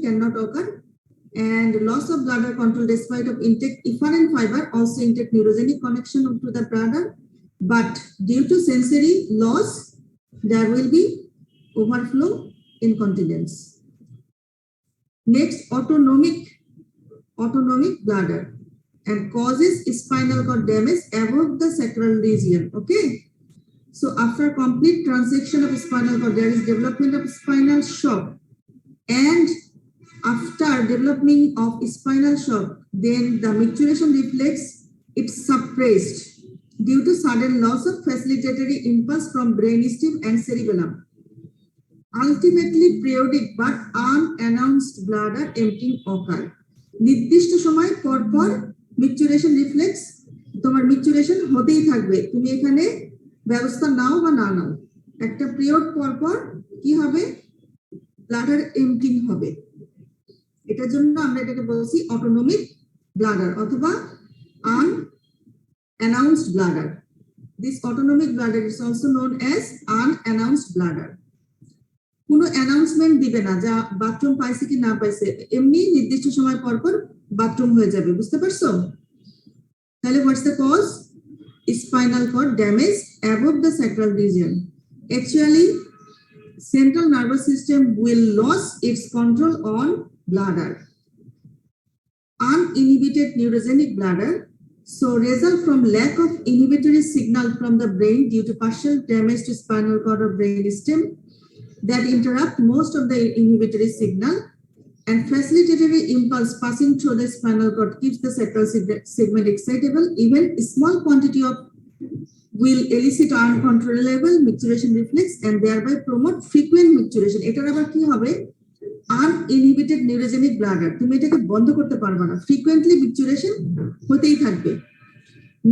cannot occur, and loss of bladder control despite of intake efferent fiber also intake neurogenic connection to the bladder, but due to sensory loss, there will be overflow incontinence. Next, autonomic bladder and causes spinal cord damage above the sacral region. Okay. So after complete transection of spinal cord, there is development of spinal shock, and after development of spinal shock, then the micturition reflex is suppressed due to sudden loss of facilitatory impulse from brainstem and cerebellum. Ultimately, periodic but unannounced bladder emptying occur. নির্দিষ্ট সময় পর পর micturition reflex তোমার micturition হতেই থাকবে, তুমি এখানে ব্যবস্থা নাও বা না নাও, একটা পিরিয়ড পর পর কি হবে, ব্লাডার এম্পটিং হবে। এটার জন্য আমরা এটাকে বলছি অটোনমিক ব্লাডার অথবা unannounced bladder. This autonomic bladder is also known as unannounced bladder. কোনো অ্যানাউন্সমেন্ট দিবে না যা বাথরুম পাইছে কি না পাইছে, এমনি নির্দিষ্ট সময় পর পর বাথরুম হয়ে যাবে, বুঝতে পারছো? তাহলে what's the cause? Spinal cord damage above the sacral region. Actually, central nervous system will lose its control on bladder. Uninhibited neurogenic bladder so result from lack of inhibitory signal from the brain due to partial damage to spinal cord or brain stem that interrupt most of the inhibitory signal, and facilitatory impulse passing through the spinal cord keeps the sacral segment excitable. Even a small quantity of will elicit uncontrollable micturition reflex and thereby promote frequent micturition. এটার আবার কি হবে? Uninhibited neurogenic bladder, তুমি এটাকে বন্ধ করতে পারবে না, frequently micturition হতেই থাকবে।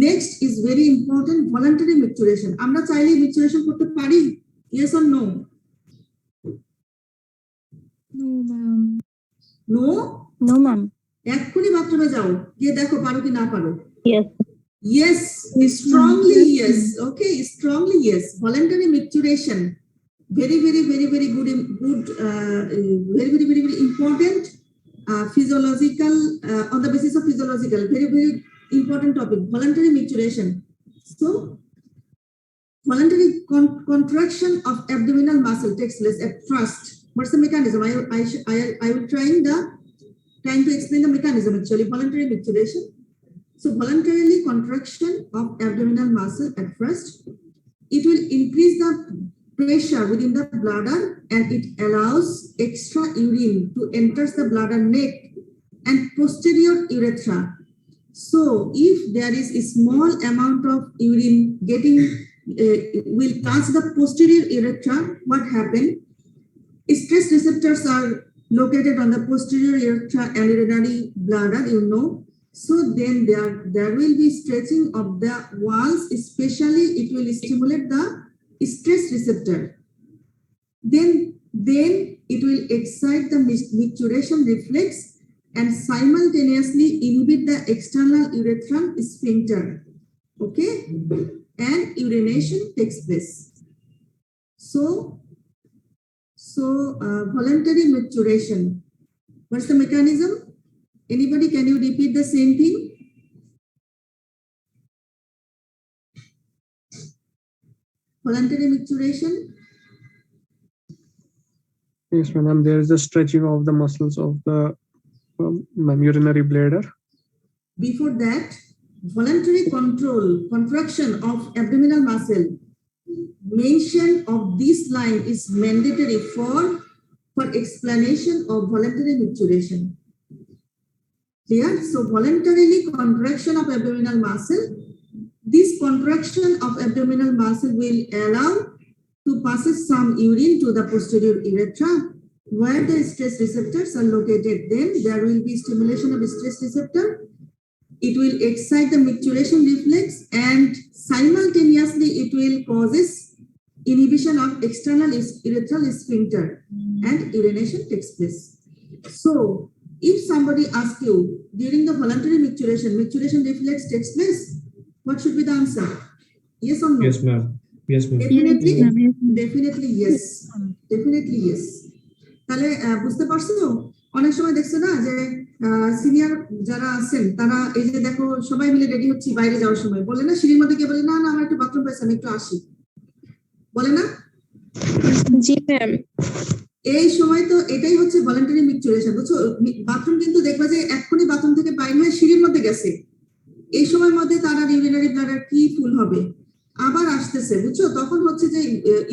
Next is very important, voluntary micturition. আমরা চাইলে micturition করতে পারি? Yes or no? No, ma'am. No? No, ma'am. এক্ষুনি বাথরুমে যাও, গিয়ে দেখো পারো কি না পারো। Yes. Yes, strongly yes. Okay, strongly yes. Voluntary micturition, very good, very important physiological, on the basis of physiological, very important topic, voluntary micturition. So, voluntary contraction of abdominal muscle takes place at first. What's the mechanism? I will trying to explain the mechanism actually, voluntary micturition. So voluntarily contraction of abdominal muscle at first, it will increase the pressure within the bladder and it allows extra urine to enter the bladder neck and posterior urethra. So if there is a small amount of urine getting will touch the posterior urethra, what happens? Stress receptors are located on the posterior urethra and urinary bladder, you know. So then there will be stretching of the walls, especially it will stimulate the stress receptor. Then it will excite the micturition reflex and simultaneously inhibit the external urethral sphincter. Okay, and urination takes place. So voluntary micturition. What's the mechanism? Anybody, can you repeat the same thing? Voluntary micturition. Yes, madam. There is a stretching of the muscles of the urinary bladder. Before that, voluntary contraction of abdominal muscle. Mention of this line is mandatory for explanation of voluntary micturition. Clear? So voluntarily contraction of abdominal muscle. This contraction of abdominal muscle will allow to pass some urine to the posterior urethra where the stress receptors are located. Then there will be stimulation of stress receptor. It will excite the micturition reflex and simultaneously it will causes inhibition of external urethral sphincter and urination takes place. So if somebody asks you during the voluntary micturition reflex takes place, what should be the answer? Yes or no? Yes, ma'am. Yes, ma'am. Definitely yes. Definitely yes. তাহলে বুঝতে পারছো, অনেক দেখছো না যে senior যারা আছেন তারা এই যে দেখো সবাই মিলে রেডি হচ্ছি বাইরে যাওয়ার সময় বলে না সিঁড়ির মধ্যে কে বলে না না আমার একটু বাথরুম পাইছে আমি একটু আসি বলে না জি ম্যাম। এই সময় তো এটাই হচ্ছে ভলান্টারি মিকচুরেশন বুঝছো বাথরুম কিন্তু দেখবা যে এক্ষুনি বাথরুম থেকে বাইরে হয়ে সিঁড়ির মধ্যে গেছে এই সময়ের মধ্যে তারা ইউরিনারি ব্লাডার কি ফুল হবে আবার আসতেছে বুঝছো তখন হচ্ছে যে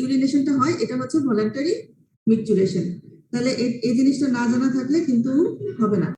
ইউরিনেশনটা হয় এটা হচ্ছে ভলান্টারি মিকচুরেশন তাহলে এই জিনিসটা না জানা থাকলে কিন্তু হবে না